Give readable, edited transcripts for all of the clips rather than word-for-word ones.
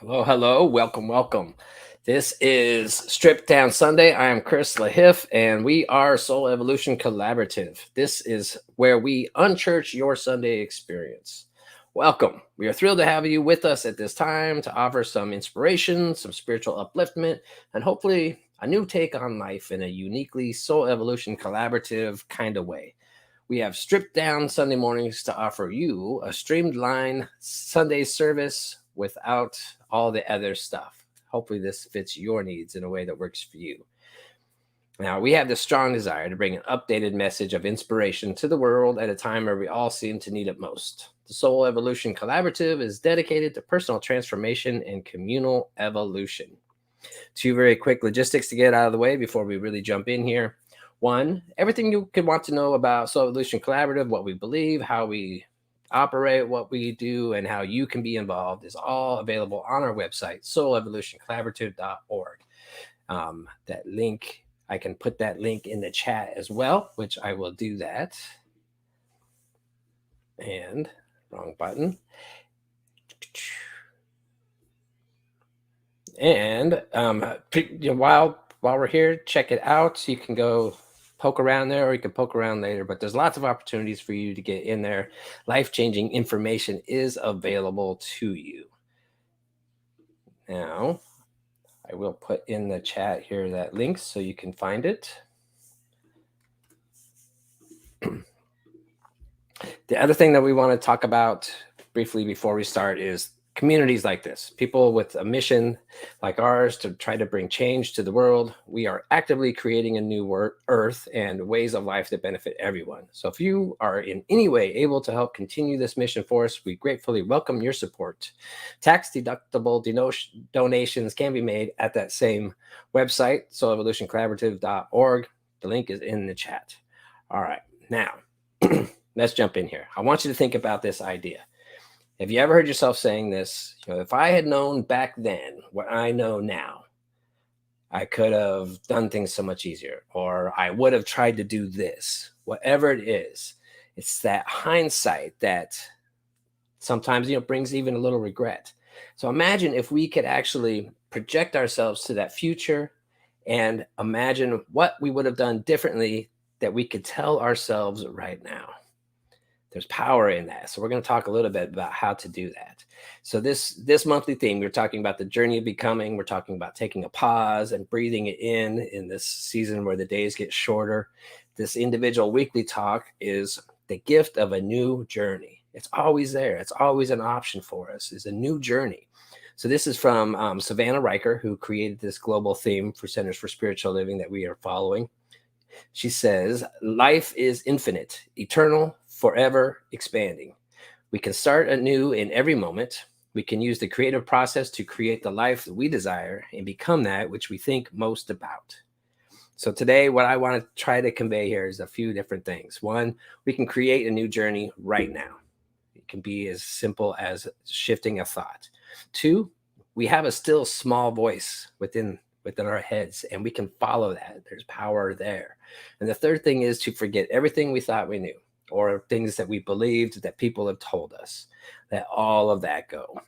Hello, hello, welcome, welcome. This is Stripped Down Sunday. I am Chris Lahiff, and we are Soul Evolution Collaborative. This is where we unchurch your Sunday experience. Welcome. We are thrilled to have you with us at this time to offer some inspiration, some spiritual upliftment, and hopefully a new take on life in a uniquely Soul Evolution Collaborative kind of way. We have stripped down Sunday mornings to offer you a streamlined Sunday service without all the other stuff. Hopefully, this fits your needs in a way that works for you. Now, we have the strong desire to bring an updated message of inspiration to the world at a time where we all seem to need it most. The Soul Evolution Collaborative is dedicated to personal transformation and communal evolution. Two very quick logistics to get out of the way before we really jump in here. One, everything you could want to know about Soul Evolution Collaborative, what we believe, how we operate, what we do, and how you can be involved is all available on our website, soulevolutioncollaborative.org. That link, I can put that link in the chat as well, which I will do that. And wrong button. And while we're here, check it out. You can go poke around there, or you can poke around later. But there's lots of opportunities for you to get in there. Life-changing information is available to you. Now, I will put in the chat here that link so you can find it. The other thing that we want to talk about briefly before we start is communities like this, people with a mission like ours to try to bring change to the world. We are actively creating a new earth and ways of life that benefit everyone. So if you are in any way able to help continue this mission for us, we gratefully welcome your support. Tax-deductible donations can be made at that same website, soulevolutioncollaborative.org. The link is in the chat. All right, now let's jump in here. I want you to think about this idea. Have you ever heard yourself saying this? If I had known back then what I know now, I could have done things so much easier, or I would have tried to do this. Whatever it is, it's that hindsight that sometimes brings even a little regret. So imagine if we could actually project ourselves to that future and imagine what we would have done differently that we could tell ourselves right now. There's power in that. So we're going to talk a little bit about how to do that. So this monthly theme, we're talking about the journey of becoming. We're talking about taking a pause and breathing it in this season where the days get shorter. This individual weekly talk is the gift of a new journey. It's always there. It's always an option for us, is a new journey. So this is from Savannah Riker, who created this global theme for Centers for Spiritual Living that we are following. She says, life is infinite, eternal, forever expanding. We can start anew in every moment. We can use the creative process to create the life that we desire and become that which we think most about. So today, what I want to try to convey here is a few different things. One, we can create a new journey right now. It can be as simple as shifting a thought. Two, we have a still small voice within our heads, and we can follow that. There's power there. And the third thing is to forget everything we thought we knew, or things that we believed that people have told us, that all of that go.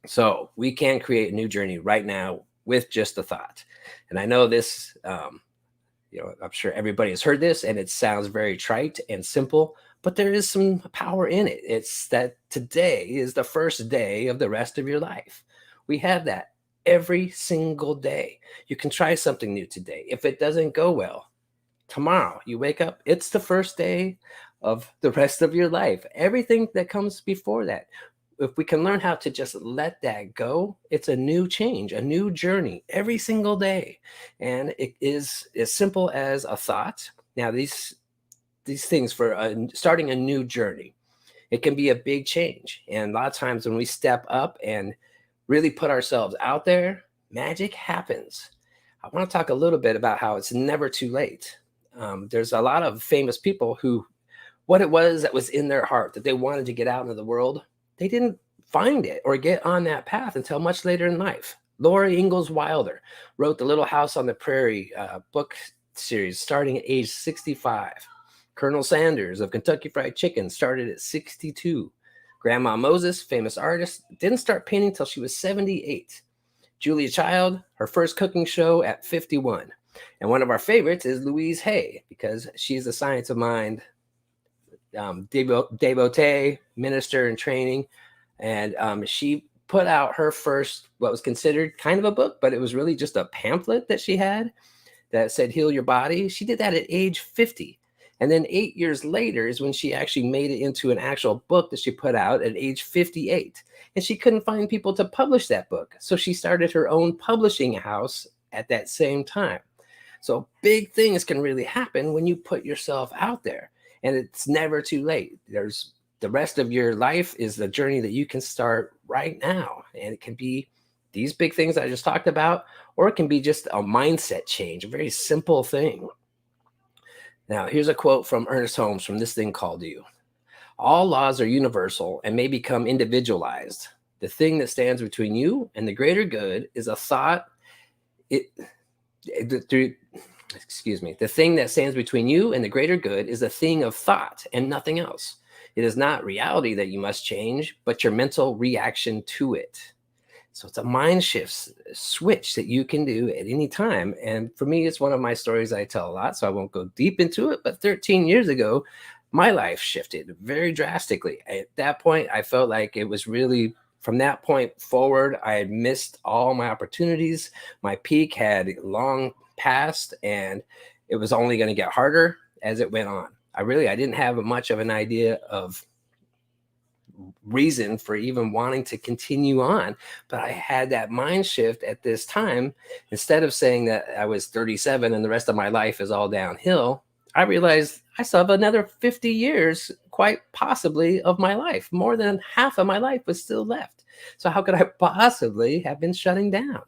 So we can create a new journey right now with just a thought. And I know this, I'm sure everybody has heard this, and it sounds very trite and simple, but there is some power in it. It's that today is the first day of the rest of your life. We have that every single day. You can try something new today. If it doesn't go well, tomorrow you wake up, it's the first day of the rest of your life. Everything that comes before that, if we can learn how to just let that go, it's a new change, a new journey every single day. And it is as simple as a thought. Now, these things for starting a new journey, it can be a big change. And a lot of times when we step up and really put ourselves out there, magic happens. I want to talk a little bit about how it's never too late. There's a lot of famous people who, what it was that was in their heart that they wanted to get out into the world, they didn't find it or get on that path until much later in life. Laura Ingalls Wilder wrote the Little House on the Prairie book series starting at age 65. Colonel Sanders of Kentucky Fried Chicken started at 62. Grandma Moses, famous artist, didn't start painting till she was 78. Julia Child, her first cooking show at 51. And one of our favorites is Louise Hay, because she's a science of mind devotee, minister in training. And she put out her first, what was considered kind of a book, but it was really just a pamphlet that she had that said, Heal Your Body. She did that at age 50. And then 8 years later is when she actually made it into an actual book that she put out at age 58. And she couldn't find people to publish that book. So she started her own publishing house at that same time. So big things can really happen when you put yourself out there, and it's never too late. There's the rest of your life is the journey that you can start right now. And it can be these big things I just talked about, or it can be just a mindset change, a very simple thing. Now, here's a quote from Ernest Holmes from This Thing Called You. All laws are universal and may become individualized. The thing that stands between you and the greater good is a thought. The thing that stands between you and the greater good is a thing of thought and nothing else. It is not reality that you must change, but your mental reaction to it. So it's a mind shift switch that you can do at any time. And for me, it's one of my stories I tell a lot, so I won't go deep into it. But 13 years ago, my life shifted very drastically. At that point, I felt like it was really, from that point forward, I had missed all my opportunities. My peak had long passed, and it was only going to get harder as it went on. I didn't have much of an idea of reason for even wanting to continue on, but I had that mind shift at this time. Instead of saying that I was 37 and the rest of my life is all downhill, I realized I still have another 50 years, quite possibly, of my life. More than half of my life was still left. So how could I possibly have been shutting down?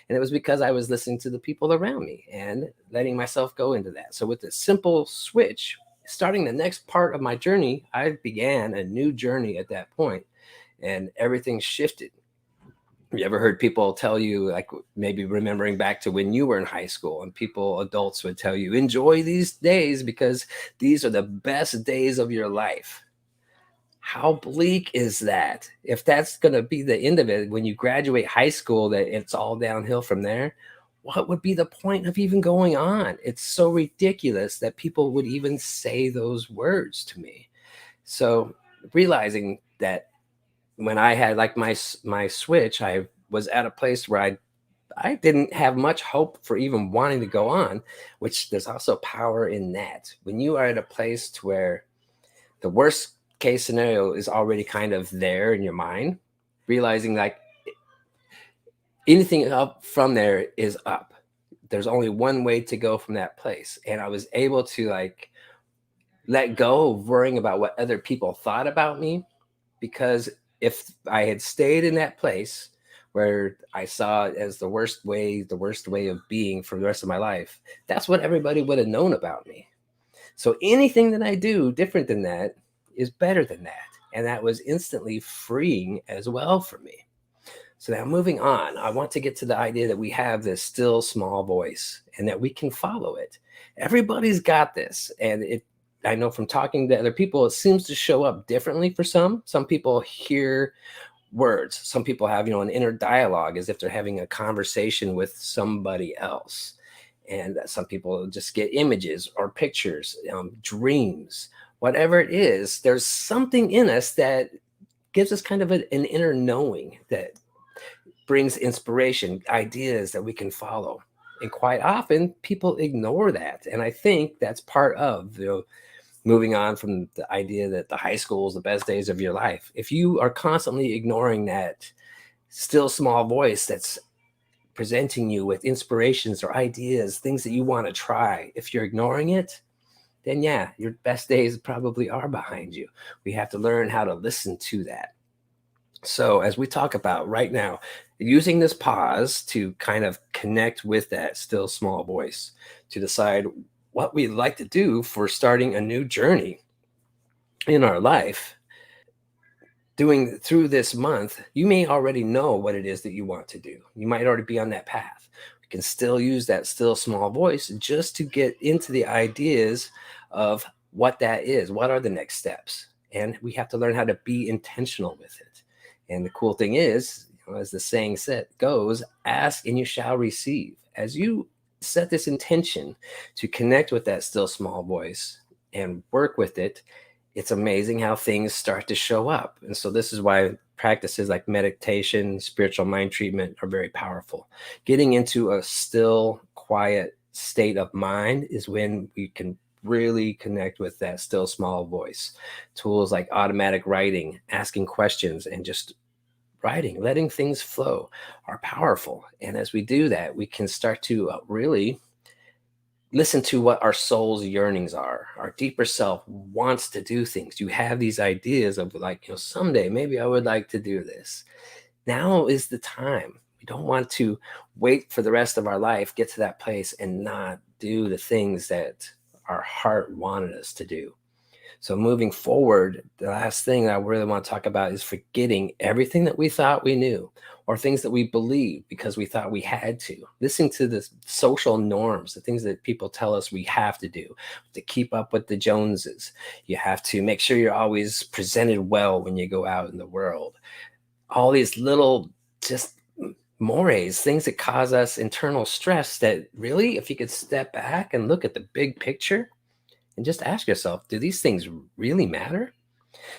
And it was because I was listening to the people around me and letting myself go into that. So with this simple switch, starting the next part of my journey, I began a new journey at that point, and everything shifted. You ever heard people tell you, like maybe remembering back to when you were in high school, and adults would tell you, enjoy these days because these are the best days of your life? How bleak is that? If that's going to be the end of it, when you graduate high school, that it's all downhill from there, what would be the point of even going on? It's so ridiculous that people would even say those words to me. So realizing that when I had like my switch, I was at a place where I didn't have much hope for even wanting to go on, which there's also power in that. When you are at a place to where the worst case scenario is already kind of there in your mind, realizing like anything up from there is up. There's only one way to go from that place. And I was able to like let go of worrying about what other people thought about me, because if I had stayed in that place where I saw it as the worst way of being for the rest of my life, that's what everybody would have known about me. So anything that I do different than that is better than that. And that was instantly freeing as well for me. So now moving on, I want to get to the idea that we have this still small voice and that we can follow it. Everybody's got this. And I know from talking to other people, it seems to show up differently for some. Some people hear words. Some people have, an inner dialogue as if they're having a conversation with somebody else. And some people just get images or pictures, dreams, whatever it is. There's something in us that gives us kind of an inner knowing that brings inspiration, ideas that we can follow. And quite often people ignore that. And I think that's part of moving on from the idea that the high school is the best days of your life. If you are constantly ignoring that still small voice that's presenting you with inspirations or ideas, things that you want to try, if you're ignoring it, then yeah, your best days probably are behind you. We have to learn how to listen to that. So as we talk about right now, using this pause to kind of connect with that still small voice to decide what we'd like to do for starting a new journey in our life, doing through this month, you may already know what it is that you want to do. You might already be on that path. We can still use that still small voice just to get into the ideas of what that is. What are the next steps? and we have to learn how to be intentional with it. And the cool thing is, as the saying said goes, ask and you shall receive. As you set this intention to connect with that still small voice and work with it, it's amazing how things start to show up. And so this is why practices like meditation, spiritual mind treatment are very powerful. Getting into a still, quiet state of mind is when we can really connect with that still small voice. Tools like automatic writing, asking questions, and just writing, letting things flow are powerful. And as we do that, we can start to really listen to what our soul's yearnings are. Our deeper self wants to do things. You have these ideas of like, someday maybe I would like to do this. Now is the time. We don't want to wait for the rest of our life, get to that place and not do the things that our heart wanted us to do. So moving forward, the last thing I really want to talk about is forgetting everything that we thought we knew or things that we believed because we thought we had to. Listening to the social norms, the things that people tell us we have to do to keep up with the Joneses. You have to make sure you're always presented well when you go out in the world. All these little just mores, things that cause us internal stress that really, if you could step back and look at the big picture, and just ask yourself, do these things really matter?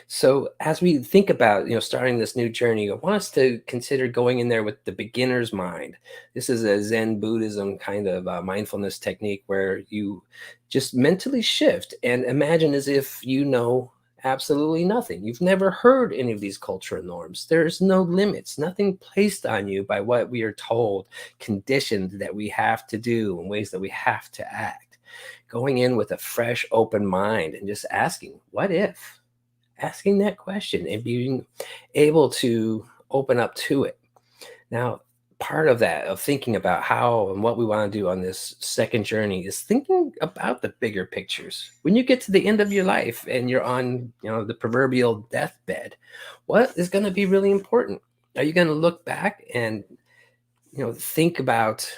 So as we think about, starting this new journey, I want us to consider going in there with the beginner's mind. This is a Zen Buddhism kind of mindfulness technique where you just mentally shift and imagine as if you know absolutely nothing. You've never heard any of these cultural norms. There's no limits, nothing placed on you by what we are told, conditioned that we have to do in ways that we have to act. Going in with a fresh, open mind and just asking, what if? Asking that question and being able to open up to it. Now, part of that, of thinking about how and what we want to do on this second journey, is thinking about the bigger pictures. When you get to the end of your life and you're on, the proverbial deathbed, what is going to be really important? Are you going to look back and, think about,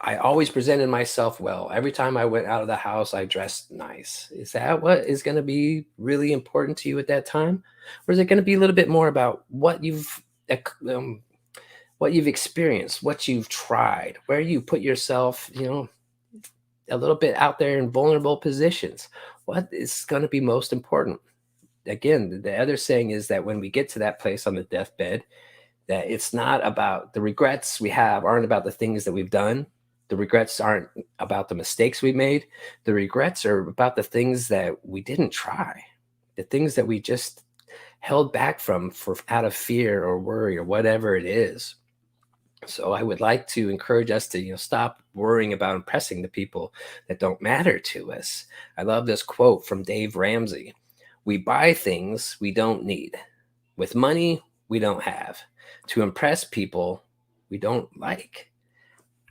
I always presented myself well. Every time I went out of the house, I dressed nice. Is that what is going to be really important to you at that time? Or is it going to be a little bit more about um, what you've experienced, what you've tried, where you put yourself, a little bit out there in vulnerable positions? What is going to be most important? Again, the other saying is that when we get to that place on the deathbed, that it's not about the regrets we have aren't about the things that we've done. The regrets aren't about the mistakes we made. The regrets are about the things that we didn't try, the things that we just held back from for out of fear or worry or whatever it is. So I would like to encourage us to, stop worrying about impressing the people that don't matter to us. I love this quote from Dave Ramsey. We buy things we don't need with money we don't have to impress people we don't like.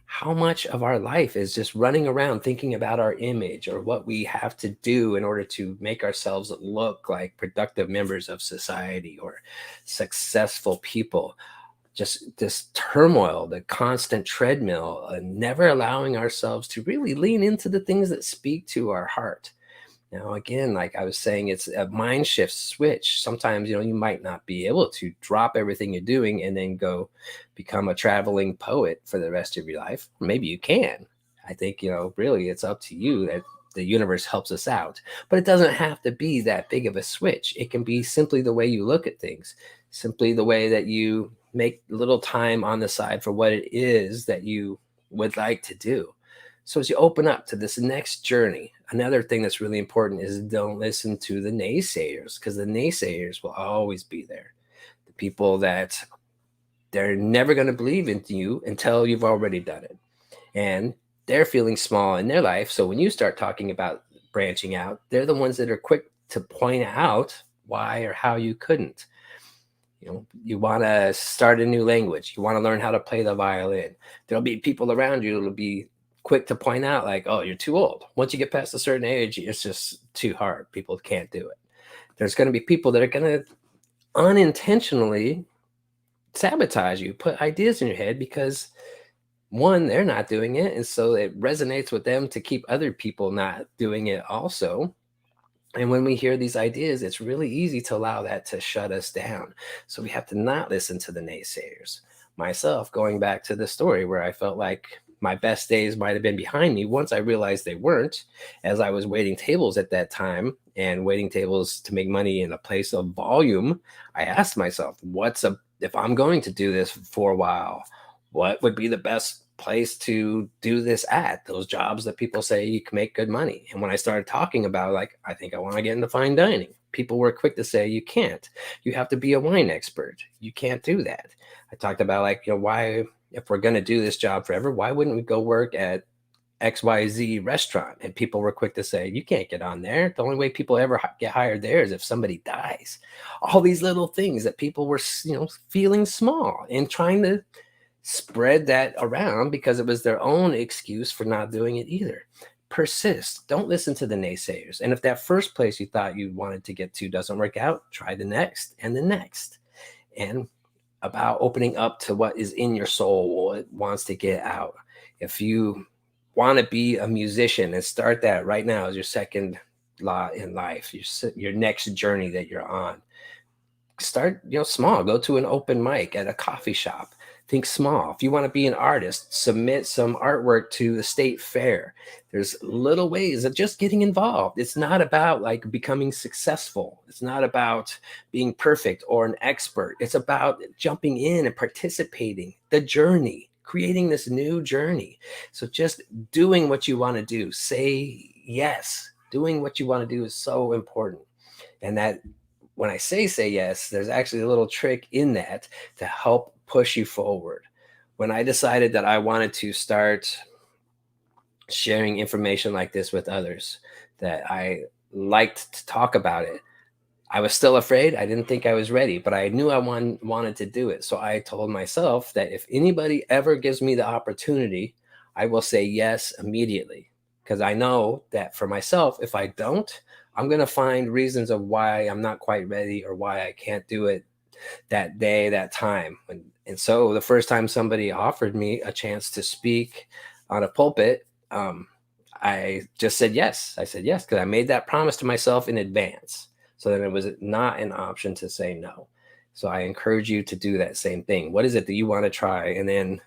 How much of our life is just running around thinking about our image or what we have to do in order to make ourselves look like productive members of society or successful people? Just this turmoil, the constant treadmill, and never allowing ourselves to really lean into the things that speak to our heart. Now, again, like I was saying, it's a mind shift switch. Sometimes, you might not be able to drop everything you're doing and then go become a traveling poet for the rest of your life. Maybe you can. I think, really it's up to you that the universe helps us out. But it doesn't have to be that big of a switch. It can be simply the way you look at things, simply the way that you make little time on the side for what it is that you would like to do. So as you open up to this next journey, another thing that's really important is don't listen to the naysayers, because the naysayers will always be there. The people that they're never going to believe in you until you've already done it. And they're feeling small in their life. So when you start talking about branching out, they're the ones that are quick to point out why or how you couldn't. You want to start a new language. You want to learn how to play the violin. There'll be people around you that'll be quick to point out like, oh, you're too old. Once you get past a certain age, it's just too hard. People can't do it. There's going to be people that are going to unintentionally sabotage you, put ideas in your head because one, they're not doing it. And so it resonates with them to keep other people not doing it also. And when we hear these ideas, it's really easy to allow that to shut us down. So we have to not listen to the naysayers. Myself, going back to the story where I felt like my best days might have been behind me, once I realized they weren't, as I was waiting tables at that time and waiting tables to make money in a place of volume, I asked myself, if I'm going to do this for a while, what would be the best place to do this at? Those jobs that people say you can make good money. And when I started talking about, like, I think I want to get into fine dining, people were quick to say, you can't. You have to be a wine expert. You can't do that. I talked about, like, why, if we're going to do this job forever, why wouldn't we go work at XYZ restaurant? And people were quick to say, you can't get on there. The only way people ever get hired there is if somebody dies. All these little things that people were, feeling small and trying to spread that around because it was their own excuse for not doing it either. Persist. Don't listen to the naysayers. And if that first place you thought you wanted to get to doesn't work out, try the next and the next. And about opening up to what is in your soul, what it wants to get out. If you want to be a musician, and start that right now as your second law in life, your next journey that you're on, start small. Go to an open mic at a coffee shop. Think small. If you want to be an artist, submit some artwork to the state fair. There's little ways of just getting involved. It's not about like becoming successful. It's not about being perfect or an expert. It's about jumping in and participating, the journey, creating this new journey. So just doing what you want to do. Say yes. Doing what you want to do is so important. And that, when I say yes, there's actually a little trick in that to help push you forward. When I decided that I wanted to start sharing information like this with others, that I liked to talk about it, I was still afraid. I didn't think I was ready, but I knew I wanted to do it. So I told myself that if anybody ever gives me the opportunity, I will say yes immediately. Because I know that for myself, if I don't, I'm going to find reasons of why I'm not quite ready or why I can't do it that day, that time. And so the first time somebody offered me a chance to speak on a pulpit, I just said yes. I said yes because I made that promise to myself in advance. So then it was not an option to say no. So I encourage you to do that same thing. What is it that you want to try? And then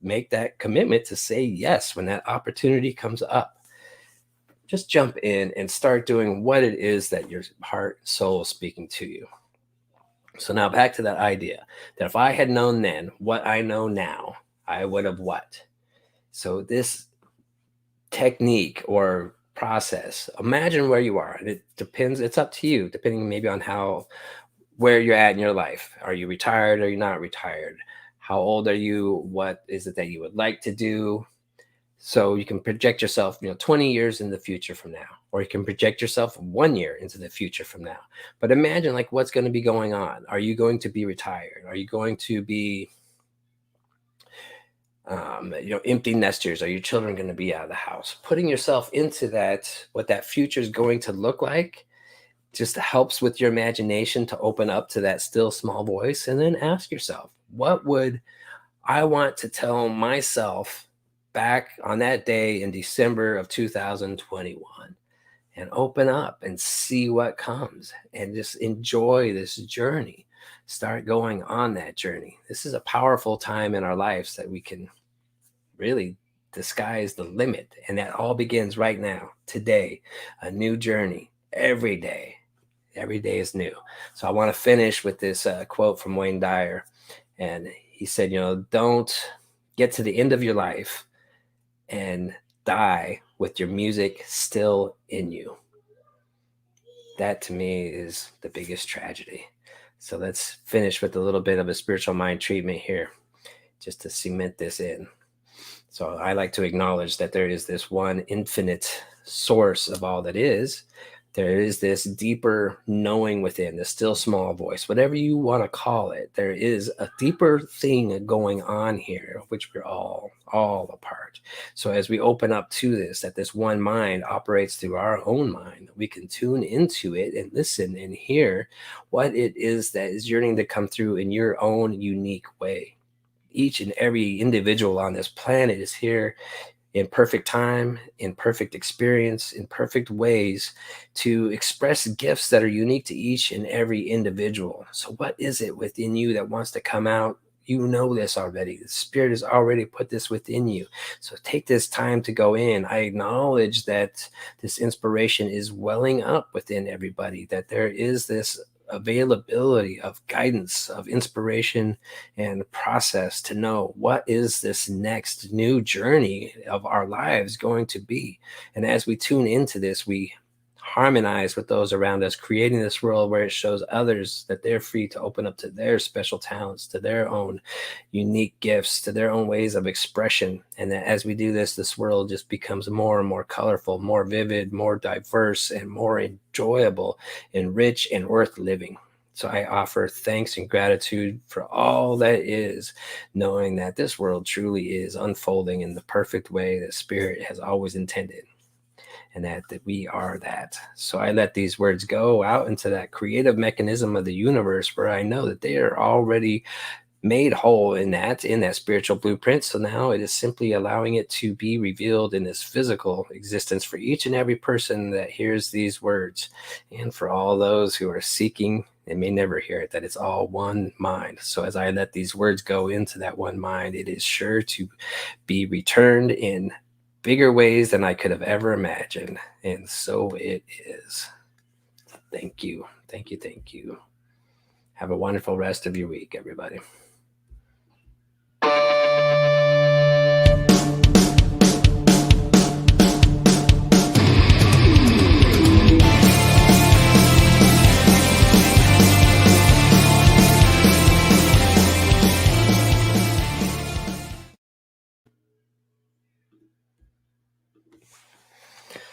make that commitment to say yes when that opportunity comes up. Just jump in and start doing what it is that your heart, soul is speaking to you. So now back to that idea that if I had known then what I know now, I would have what? So this technique or process, imagine where you are. And it depends, it's up to you, depending maybe on where you're at in your life. Are you retired? Are you not retired? How old are you? What is it that you would like to do? So you can project yourself, 20 years in the future from now, or you can project yourself 1 year into the future from now. But imagine like what's going to be going on. Are you going to be retired? Are you going to be, empty nesters? Are your children going to be out of the house? Putting yourself into that, what that future is going to look like, just helps with your imagination to open up to that still small voice. And then ask yourself, what would I want to tell myself back on that day in December of 2021, and open up and see what comes and just enjoy this journey. Start going on that journey. This is a powerful time in our lives that we can really disguise the limit. And that all begins right now, today, a new journey every day. Every day is new. So I want to finish with this quote from Wayne Dyer. And he said, don't get to the end of your life and die with your music still in you. That to me is the biggest tragedy. So let's finish with a little bit of a spiritual mind treatment here, just to cement this in. So I like to acknowledge that there is this one infinite source of all that is. There is this deeper knowing within, the still small voice, whatever you want to call it. There is a deeper thing going on here, of which we're all a part. So as we open up to this, that this one mind operates through our own mind, we can tune into it and listen and hear what it is that is yearning to come through in your own unique way. Each and every individual on this planet is here in perfect time, in perfect experience, in perfect ways to express gifts that are unique to each and every individual. So, what is it within you that wants to come out? You know this already. The Spirit has already put this within you. So, take this time to go in. I acknowledge that this inspiration is welling up within everybody, that there is this availability of guidance, of inspiration and process to know what is this next new journey of our lives going to be. And as we tune into this, we harmonize with those around us, creating this world where it shows others that they're free to open up to their special talents, to their own unique gifts, to their own ways of expression. And that as we do this, this world just becomes more and more colorful, more vivid, more diverse, and more enjoyable and rich and worth living. So I offer thanks and gratitude for all that is, knowing that this world truly is unfolding in the perfect way that Spirit has always intended, and that we are that. So I let these words go out into that creative mechanism of the universe where I know that they are already made whole in that spiritual blueprint. So now it is simply allowing it to be revealed in this physical existence for each and every person that hears these words, and for all those who are seeking and may never hear it, that it's all one mind. So as I let these words go into that one mind, it is sure to be returned in bigger ways than I could have ever imagined. And so it is. Thank you, thank you, thank you. Have a wonderful rest of your week, everybody.